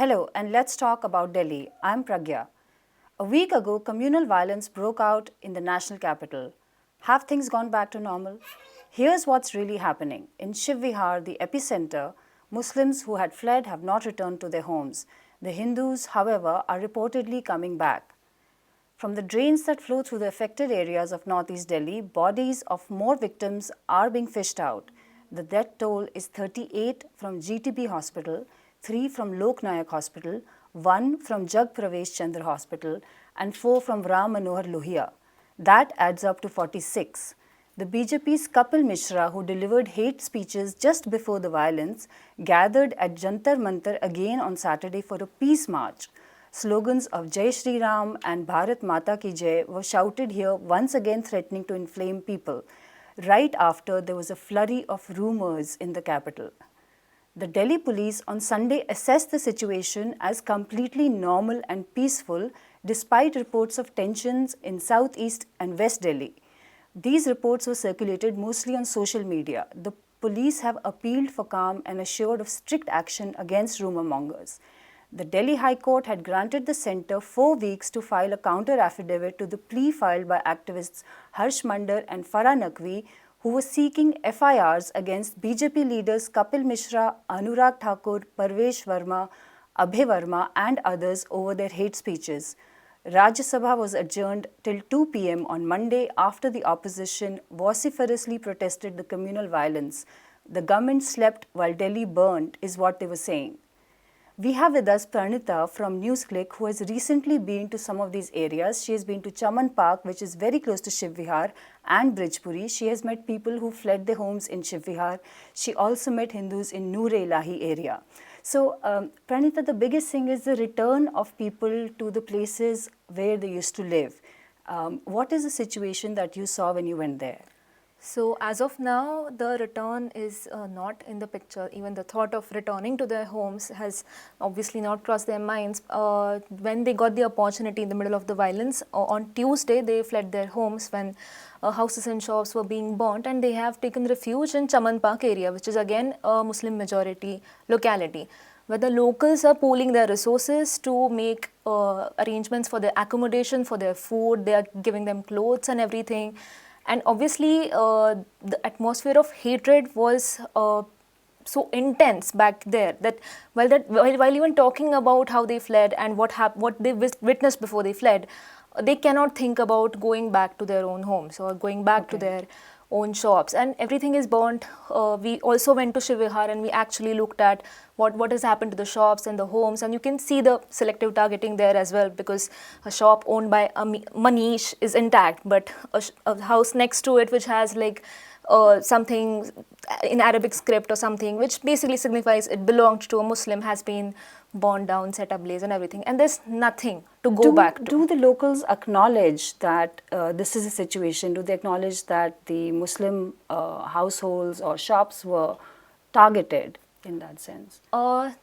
Hello, and let's talk about Delhi. I'm Pragya. A week ago, communal violence broke out in the national capital. Have things gone back to normal? Here's what's really happening. In Shiv Vihar, the epicenter, Muslims who had fled have not returned to their homes. The Hindus, however, are reportedly coming back. From the drains that flow through the affected areas of northeast Delhi, bodies of more victims are being fished out. The death toll is 38 from GTB Hospital, 3 from Lok Nayak Hospital, 1 from Jag Pravesh Chandra Hospital, and 4 from Ram Manohar Lohia. That adds up to 46. The BJP's Kapil Mishra, who delivered hate speeches just before the violence, gathered at Jantar Mantar again on Saturday for a peace march. Slogans of Jai Shri Ram and Bharat Mata Ki Jai were shouted here, once again threatening to inflame people, right after there was a flurry of rumours in the capital. The Delhi police on Sunday assessed the situation as completely normal and peaceful despite reports of tensions in southeast and west Delhi. These reports were circulated mostly on social media. The police have appealed for calm and assured of strict action against rumour mongers. The Delhi High Court had granted the centre 4 weeks to file a counter affidavit to the plea filed by activists Harsh Mandar and Farah Naqvi, who were seeking FIRs against BJP leaders Kapil Mishra, Anurag Thakur, Parvesh Verma, Abhay Verma and others over their hate speeches. Rajya Sabha was adjourned till 2 p.m. on Monday after the opposition vociferously protested the communal violence. The government slept while Delhi burned, is what they were saying. We have with us Pranita from Newsclick, who has recently been to some of these areas. She has been to Chaman Park, which is very close to Shiv Vihar, and Brijpuri. She has met people who fled their homes in Shiv Vihar. She also met Hindus in Noor-e-Ilahi area. So, Pranita, the biggest thing is the return of people to the places where they used to live. What is the situation that you saw when you went there? So as of now, the return is not in the picture. Even the thought of returning to their homes has obviously not crossed their minds. When they got the opportunity in the middle of the violence, on Tuesday they fled their homes when houses and shops were being burnt, and they have taken refuge in Chaman Park area, which is again a Muslim majority locality, where the locals are pooling their resources to make arrangements for their accommodation, for their food. They are giving them clothes and everything. And obviously, the atmosphere of hatred was so intense back there that while even talking about how they fled and what they witnessed before they fled, they cannot think about going back to their own homes or going back to their own shops, and everything is burnt. We also went to Shiv Vihar and we actually looked at what has happened to the shops and the homes, and you can see the selective targeting there as well, because a shop owned by Manish is intact, but a house next to it which has like something in Arabic script or something which basically signifies it belonged to a Muslim has been burned down, set ablaze and everything, and there's nothing to go back to. Do the locals acknowledge that this is a situation? Do they acknowledge that the Muslim households or shops were targeted in that sense?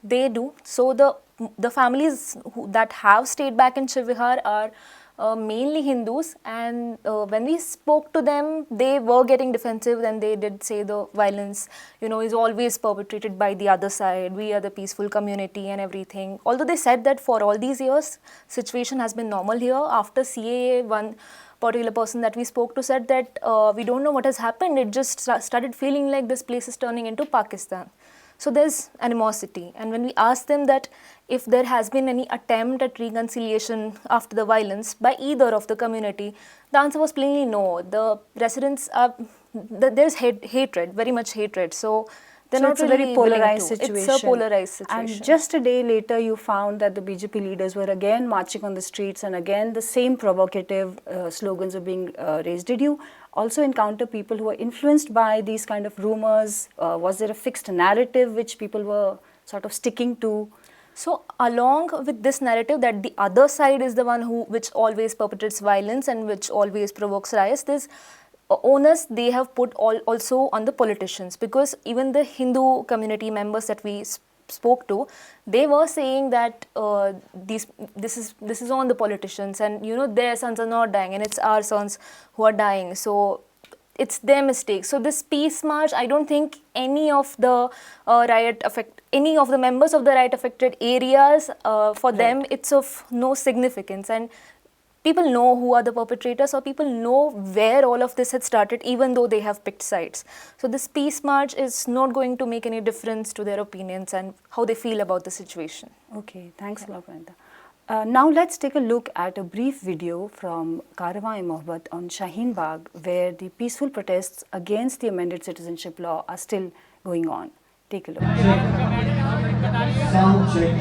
They do. So the families that have stayed back in Shiv Vihar are mainly Hindus, and when we spoke to them, they were getting defensive, and they did say the violence, is always perpetrated by the other side. We are the peaceful community and everything. Although they said that for all these years, situation has been normal here. After CAA, one particular person that we spoke to said that we don't know what has happened. It just started feeling like this place is turning into Pakistan. So there's animosity, and when we asked them that if there has been any attempt at reconciliation after the violence by either of the community, the answer was plainly no. The residents are, there's hatred, very much hatred. So they're not it's a really very polarized situation. situation. It's a polarized situation. And just a day later, you found that the BJP leaders were again marching on the streets, and again the same provocative slogans were being raised. Did you also encounter people who were influenced by these kind of rumors? Was there a fixed narrative which people were sort of sticking to? So along with this narrative that the other side is the one which always perpetrates violence and which always provokes riots, there's onus they have put also on the politicians, because even the Hindu community members that we spoke to, they were saying that this is on the politicians, and their sons are not dying and it's our sons who are dying. So it's their mistake. So this peace march, I don't think any of the any of the members of the riot affected areas, for them it's of no significance, and people know who are the perpetrators, or people know where all of this had started, even though they have picked sides. So this peace march is not going to make any difference to their opinions and how they feel about the situation. Okay, thanks a lot, Pranita. Now let's take a look at a brief video from Karawan-e-Mohabbat on Shaheen Bagh, where the peaceful protests against the amended citizenship law are still going on. Take a look. Sound check.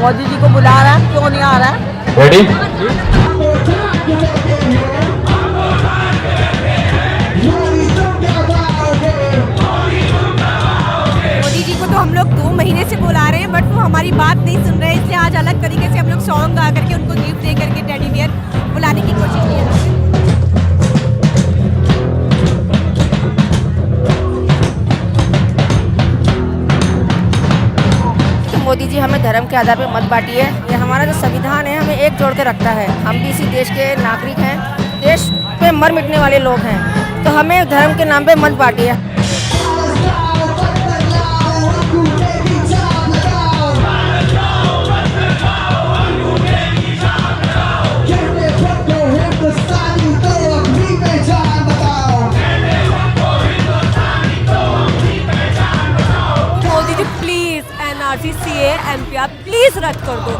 Modi ji को बुला रहा है, क्यों नहीं आ रहा है? Ready? Modi ji को तो हम लोग 2 महीने से बुला रहे हैं, बट वो हमारी बात नहीं सुन रहे हैं, इसलिए आज अलग तरीके से हम लोग सॉन्ग गा करके उनको गिफ्ट दे करके टेडी बियर बुलाने की कोशिश की है। मोदी जी हमें धर्म के आधार पर मत बांटिए। ये हमारा जो संविधान है हमें एकजुट के रखता है। हम भी इसी देश के नागरिक हैं, देश पे मर मिटने वाले लोग हैं, तो हमें धर्म के नाम पे मत बांटिए। Modi ji please NRC CA NPR please रद्द कर दो।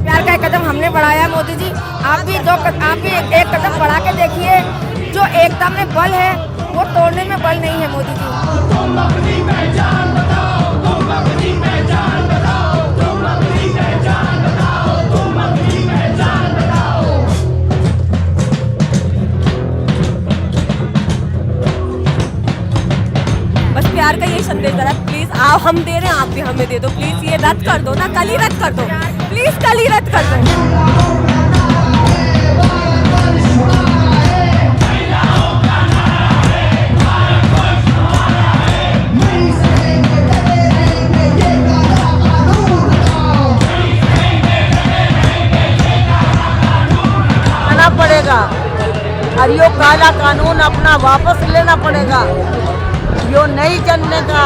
प्यार का एक कदम हमने बढ़ाया मोदी जी, आप भी एक कदम बढ़ा के देखिए। जो एकता में बल है वो तोड़ने में बल नहीं है मोदी जी। बस प्यार का यही संदेश है, प्लीज आप हम दे रहे हैं, आप भी हमें दे दो प्लीज। ये रद्द कर दो ना, कल ही रद्द कर दो प्लीज, कल ही रद्द कर दो। पड़ेगा और यो काला कानून अपना वापस लेना पड़ेगा। यो नहीं चलने का,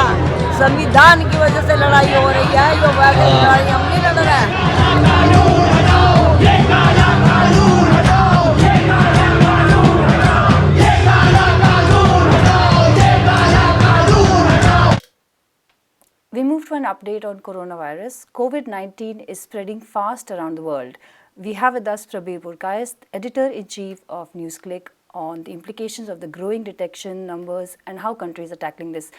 संविधान की वजह से लड़ाई हो रही है, यो वैसे लड़ाई हम नहीं लड़ रहे हैं। We move to an update on coronavirus. COVID-19 is spreading fast around the world. We have with us Prabir Purkayastha, Editor-in-Chief of Newsclick, on the implications of the growing detection numbers and how countries are tackling this.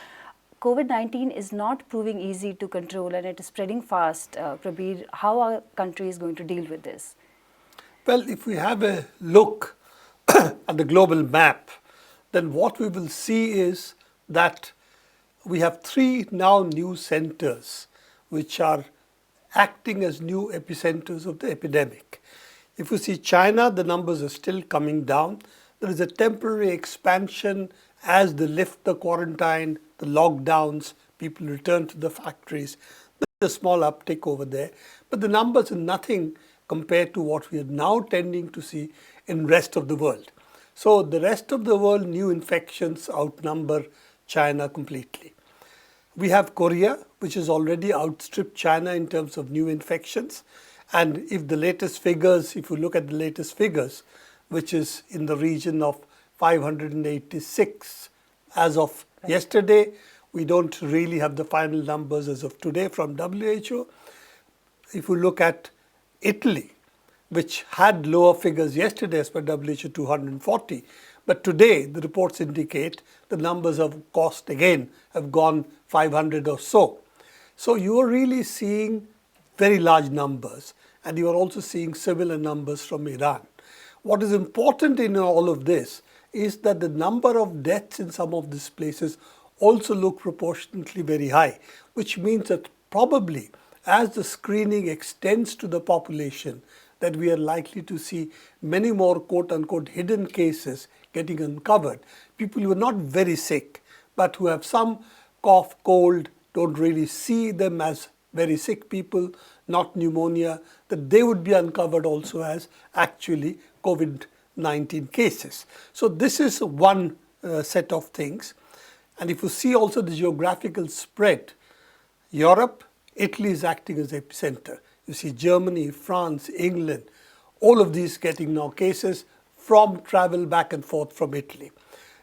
COVID-19 is not proving easy to control and it is spreading fast. Prabir, how are countries going to deal with this? Well, if we have a look at the global map, then what we will see is that we have 3 now new centers which are acting as new epicenters of the epidemic. If you see China, the numbers are still coming down. There is a temporary expansion as they lift the quarantine, the lockdowns, people return to the factories. There's a small uptick over there, but the numbers are nothing compared to what we are now tending to see in the rest of the world. So the rest of the world, new infections outnumber China completely. We have Korea, which has already outstripped China in terms of new infections. And if the latest figures, if you look at the latest figures, which is in the region of 586 as of yesterday. We don't really have the final numbers as of today from WHO. If you look at Italy, which had lower figures yesterday as per WHO 240, but today the reports indicate the numbers of cost again have gone 500 or so. So you are really seeing very large numbers, and you are also seeing similar numbers from Iran. What is important in all of this is that the number of deaths in some of these places also look proportionately very high, which means that probably as the screening extends to the population, that we are likely to see many more quote-unquote hidden cases getting uncovered. People who are not very sick, but who have some cough, cold, don't really see them as very sick people, not pneumonia, that they would be uncovered also as actually COVID-19 cases. So this is one set of things. And if you see also the geographical spread, Europe, Italy is acting as epicenter. You see Germany, France, England, all of these getting now cases from travel back and forth from Italy.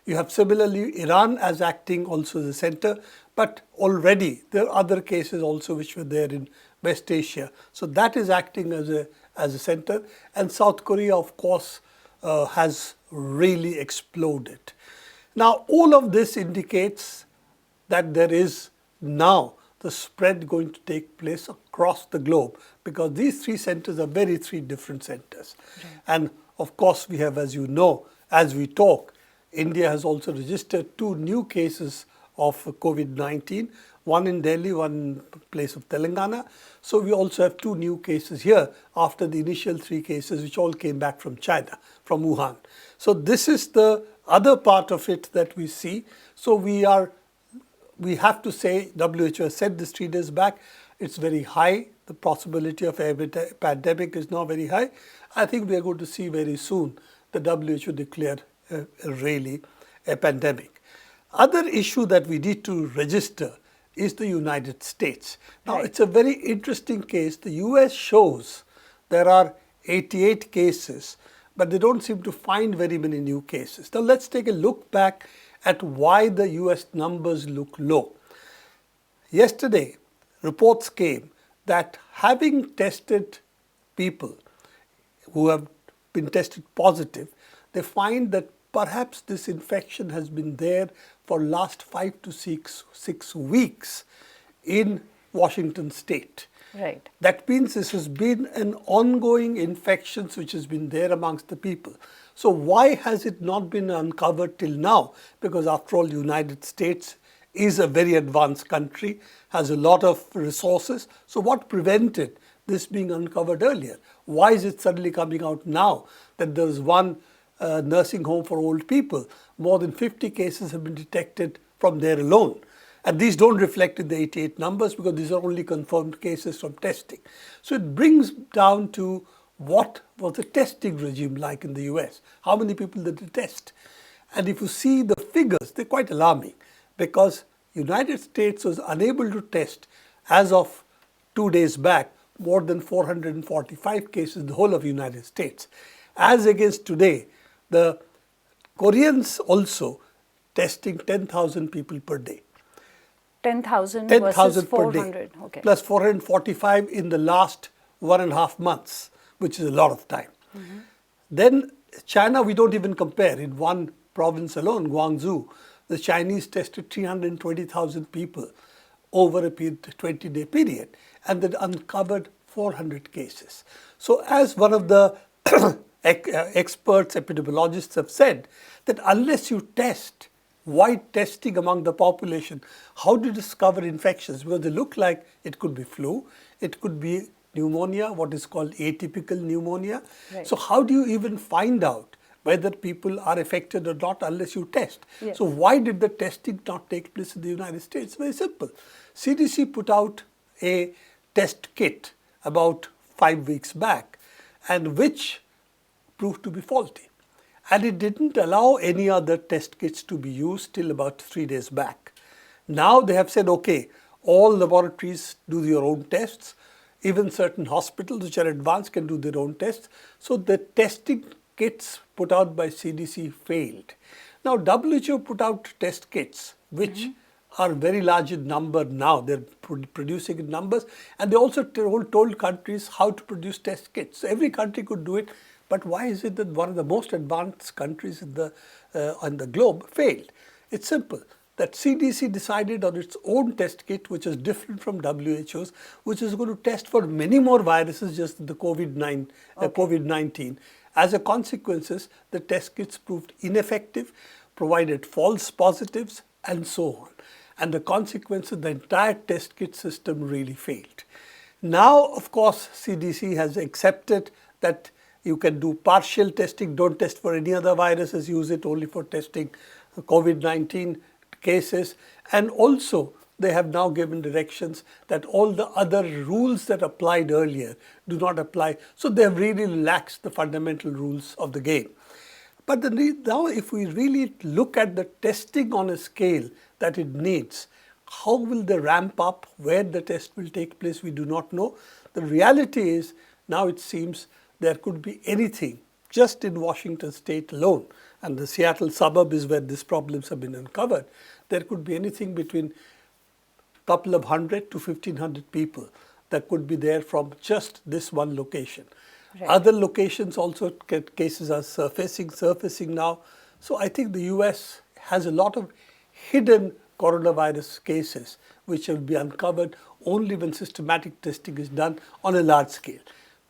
You have similarly Iran as acting also as a center, but already there are other cases also which were there in West Asia. So that is acting as a center. And South Korea, of course, has really exploded. Now, all of this indicates that there is now the spread going to take place across the globe, because these three centers are three different centers. Right. And of course, we have, as you know, as we talk, India has also registered 2 new cases of COVID-19, one in Delhi, one in place of Telangana. So we also have 2 new cases here after the initial 3 cases, which all came back from China, from Wuhan. So this is the other part of it that we see. So we have to say, WHO has said this 3 days back, it's very high. The possibility of a pandemic is now very high. I think we are going to see very soon the WHO declare really a pandemic. Other issue that we need to register is the United States. Now, It's a very interesting case. The US shows there are 88 cases, but they don't seem to find very many new cases. Now, let's take a look back at why the US numbers look low. Yesterday, reports came that having tested people who have been tested positive, they find that perhaps this infection has been there for last 5 to 6 weeks in Washington state. Right. That means this has been an ongoing infection which has been there amongst the people. So why has it not been uncovered till now? Because after all, United States is a very advanced country, has a lot of resources. So what prevented this being uncovered earlier? Why is it suddenly coming out now that there is one nursing home for old people? More than 50 cases have been detected from there alone. And these don't reflect in the 88 numbers because these are only confirmed cases from testing. So it brings down to what was the testing regime like in the US? How many people did they test? And if you see the figures, they're quite alarming, because United States was unable to test, as of 2 days back, more than 445 cases in the whole of United States. As against today, the Koreans also testing 10,000 people per day. 10,000 10,000 versus per 400. day, Okay. plus 445 in the last 1.5 months, which is a lot of time. Then China, we don't even compare. In one province alone, Guangzhou, the Chinese tested 320,000 people over a 20-day period, and they uncovered 400 cases. So as one of the experts, epidemiologists have said, that unless you test, wide testing among the population, how do you discover infections? Because they look like it could be flu, it could be pneumonia, what is called atypical pneumonia. Right. So how do you even find out whether people are affected or not unless you test? Yes. So why did the testing not take place in the United States? Very simple. CDC put out a test kit about 5 weeks back, and which proved to be faulty. And it didn't allow any other test kits to be used till about 3 days back. Now they have said, okay, all laboratories do their own tests. Even certain hospitals which are advanced can do their own tests. So the testing kits put out by CDC failed. Now, WHO put out test kits, which are very large in number now. They're producing in numbers, and they also told countries how to produce test kits. So every country could do it, but why is it that one of the most advanced countries in on the globe failed? It's simple. That CDC decided on its own test kit, which is different from WHO's, which is going to test for many more viruses, just the COVID-19. As a consequence, the test kits proved ineffective, provided false positives, and so on. And the consequence is the entire test kit system really failed. Now, of course, CDC has accepted that you can do partial testing, don't test for any other viruses, use it only for testing COVID-19 cases. And also, they have now given directions that all the other rules that applied earlier do not apply. So they have really relaxed the fundamental rules of the game. But now if we really look at the testing on a scale that it needs, how will they ramp up? Where the test will take place, we do not know. The reality is, now it seems there could be anything just in Washington state alone, and the Seattle suburb is where these problems have been uncovered. There could be anything between a couple of hundred to 1,500 people that could be there from just this one location. Right. Other locations also, cases are surfacing now. So I think the US has a lot of hidden coronavirus cases which will be uncovered only when systematic testing is done on a large scale.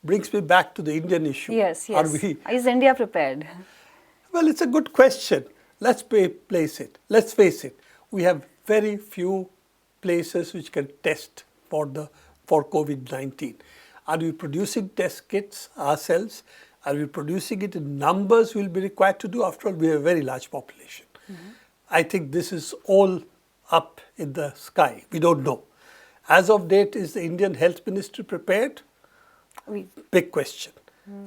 Brings me back to the Indian issue. Yes. Is India prepared? Well, it's a good question. Let's face it. We have very few places which can test for COVID-19. Are we producing test kits ourselves? Are we producing it in numbers we'll be required to do? After all, we have a very large population. I think this is all up in the sky. We don't know. As of date, is the Indian Health Ministry prepared? Big question.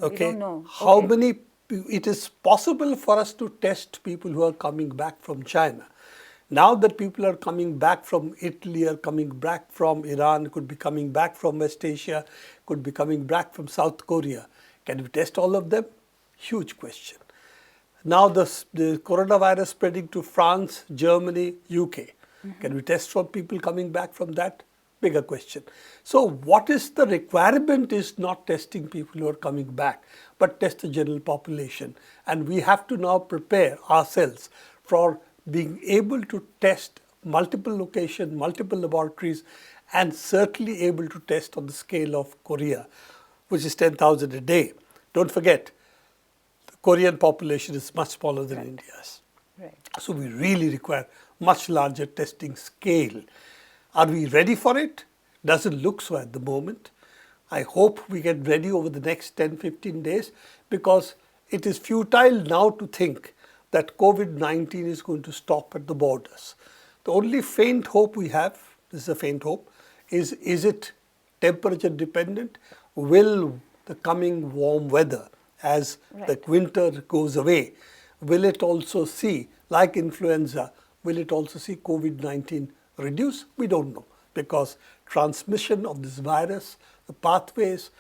Okay. We don't know. How many? It is possible for us to test people who are coming back from China. Now that people are coming back from Italy, are coming back from Iran, could be coming back from West Asia, could be coming back from South Korea. Can we test all of them? Huge question. Now the coronavirus spreading to France, Germany, UK. Can we test for people coming back from that? Bigger question. So what is the requirement is not testing people who are coming back, but test the general population. And we have to now prepare ourselves for being able to test multiple locations, multiple laboratories, and certainly able to test on the scale of Korea, which is 10,000 a day. Don't forget, the Korean population is much smaller than India's. Right. So we really require much larger testing scale. Are we ready for it? Doesn't look so at the moment. I hope we get ready over the next 10-15 days, because it is futile now to think that COVID-19 is going to stop at the borders. The only faint hope we have, this is a faint hope, is it temperature dependent? Will the coming warm weather, as the winter goes away, will it also see, like influenza, will it also see COVID-19 reduce? We don't know, because transmission of this virus, the pathways,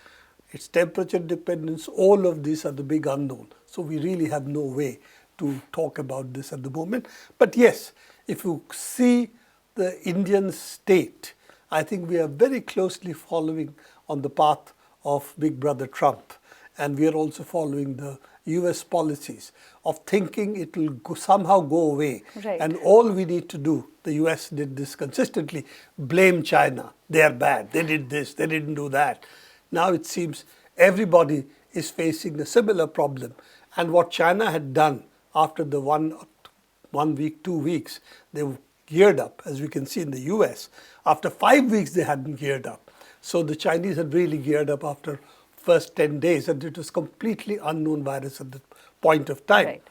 its temperature dependence, all of these are the big unknown. So we really have no way to talk about this at the moment. But yes, if you see the Indian state, I think we are very closely following on the path of Big Brother Trump. And we are also following the US policies of thinking it will somehow go away. Right. And all we need to do, the US did this consistently, blame China. They are bad. They did this. They didn't do that. Now it seems everybody is facing a similar problem. And what China had done after the 1 week, 2 weeks, they geared up, as we can see in the US. After 5 weeks, they hadn't geared up. So the Chinese had really geared up after first 10 days, and it was completely unknown virus at that point of time. Right.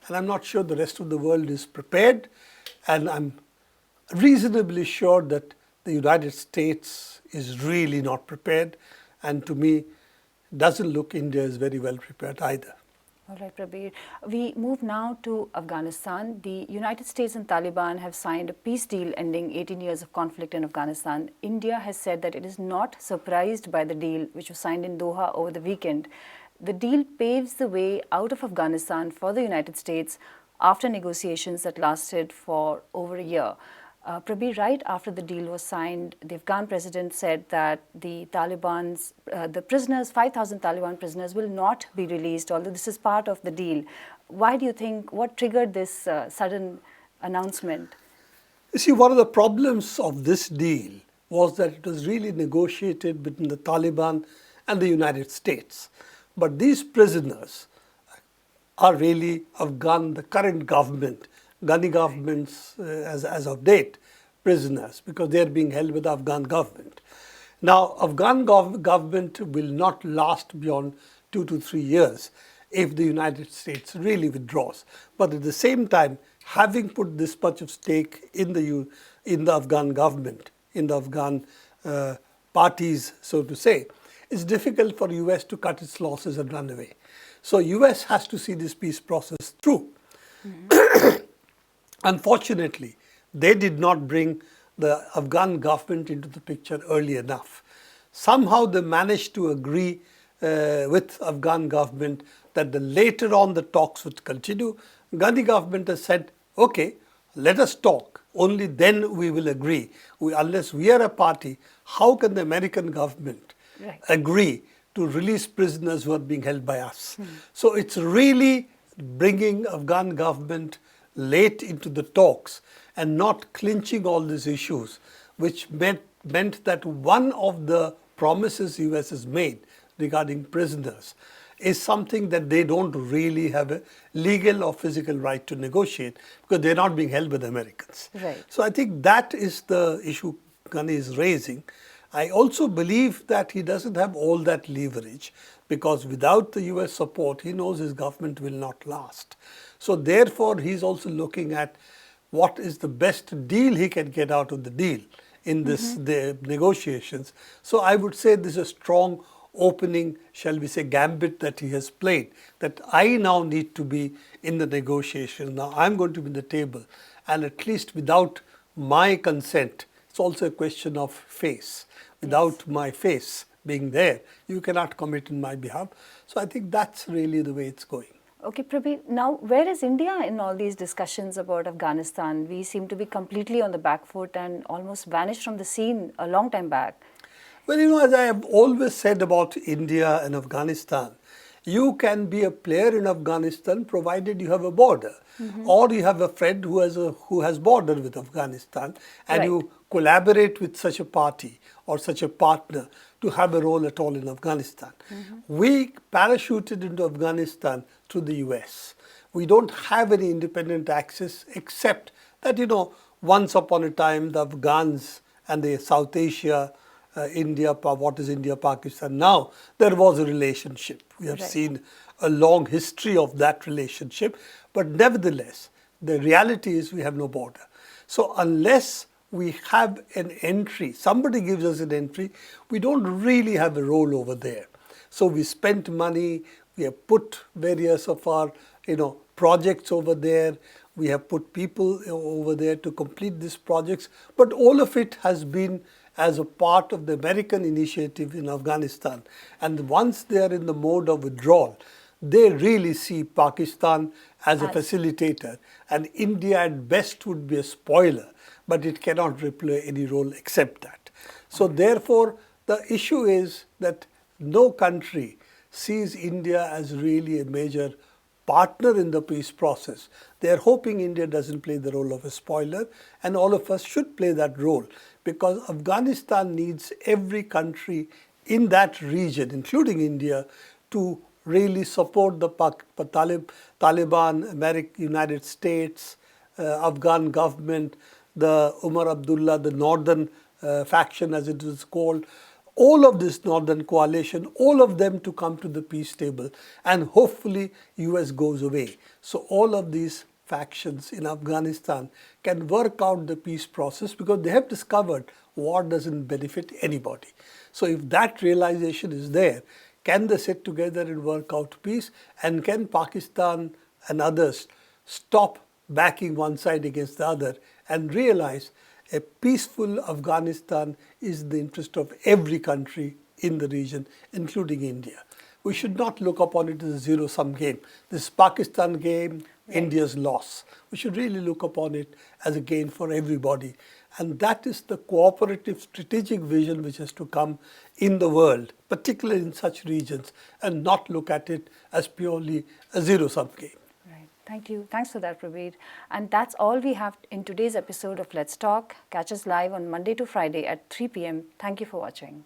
And I'm not sure the rest of the world is prepared, and I'm reasonably sure that the United States is really not prepared, and to me, doesn't look India is very well prepared either. All right, Prabir. We move now to Afghanistan. The United States and Taliban have signed a peace deal ending 18 years of conflict in Afghanistan. India has said that it is not surprised by the deal, which was signed in Doha over the weekend. The deal paves the way out of Afghanistan for the United States after negotiations that lasted for over a year. Prabir, right after the deal was signed, the Afghan president said that the Taliban's, the prisoners, 5,000 Taliban prisoners will not be released, although this is part of the deal. Why do you think, what triggered this sudden announcement? You see, one of the problems of this deal was that it was really negotiated between the Taliban and the United States. But these prisoners are really Afghan, the current government, Ghani government's as of date prisoners, because they are being held with the Afghan government. Now, Afghan government will not last beyond 2 to 3 years if the United States really withdraws. But at the same time, having put this much of stake in the Afghan government, in the Afghan parties, so to say, it's difficult for US to cut its losses and run away. So US has to see this peace process through. Unfortunately, they did not bring the Afghan government into the picture early enough. Somehow they managed to agree with Afghan government that later on the talks would continue. Ghani government has said, okay, let us talk. Only then we will agree. Unless we are a party, how can the American government agree to release prisoners who are being held by us? So it's really bringing Afghan government late into the talks and not clinching all these issues, which meant that one of the promises US has made regarding prisoners is something that they don't really have a legal or physical right to negotiate, because they're not being held by the Americans. Right. So I think that is the issue Ghani is raising. I also believe that he doesn't have all that leverage, because without the US support, he knows his government will not last. So therefore, he's also looking at what is the best deal he can get out of the deal in this the negotiations. So I would say this is a strong opening, shall we say, gambit that he has played, that I now need to be in the negotiation. Now I'm going to be in the table, and at least without my consent, it's also a question of face. Without my face being there, you cannot commit in my behalf. So I think that's really the way it's going. Okay, Prabir, now where is India in all these discussions about Afghanistan? We seem to be completely on the back foot and almost vanished from the scene a long time back. Well, as I have always said about India and Afghanistan, you can be a player in Afghanistan provided you have a border, or you have a friend who has border with Afghanistan, and you collaborate with such a party or such a partner to have a role at all in Afghanistan. We parachuted into Afghanistan through the US. We don't have any independent access, except that, once upon a time the Afghans and the South Asia, India, what is India, Pakistan now, there was a relationship. We have seen a long history of that relationship, but nevertheless, the reality is we have no border. So unless we have an entry, somebody gives us an entry, we don't really have a role over there. So we spent money, we have put various of our projects over there, we have put people over there to complete these projects, but all of it has been as a part of the American initiative in Afghanistan. And once they are in the mode of withdrawal, they really see Pakistan as a facilitator, and India at best would be a spoiler, but it cannot play any role except that. So therefore, the issue is that no country sees India as really a major partner in the peace process. They are hoping India doesn't play the role of a spoiler, and all of us should play that role, because Afghanistan needs every country in that region, including India, to really support the Taliban, United States, Afghan government, the Umar Abdullah, the northern faction as it is called, all of this northern coalition, all of them to come to the peace table, and hopefully US goes away. So all of these factions in Afghanistan can work out the peace process, because they have discovered war doesn't benefit anybody. So if that realization is there, can they sit together and work out peace? And can Pakistan and others stop backing one side against the other and realize a peaceful Afghanistan is the interest of every country in the region, including India. we should not look upon it as a zero-sum game. This Pakistan game, India's loss. We should really look upon it as a gain for everybody. And that is the cooperative strategic vision which has to come in the world, particularly in such regions, and not look at it as purely a zero-sum game. Right. Thank you. Thanks for that, Prabir. And that's all we have in today's episode of Let's Talk. Catch us live on Monday to Friday at 3 p.m. Thank you for watching.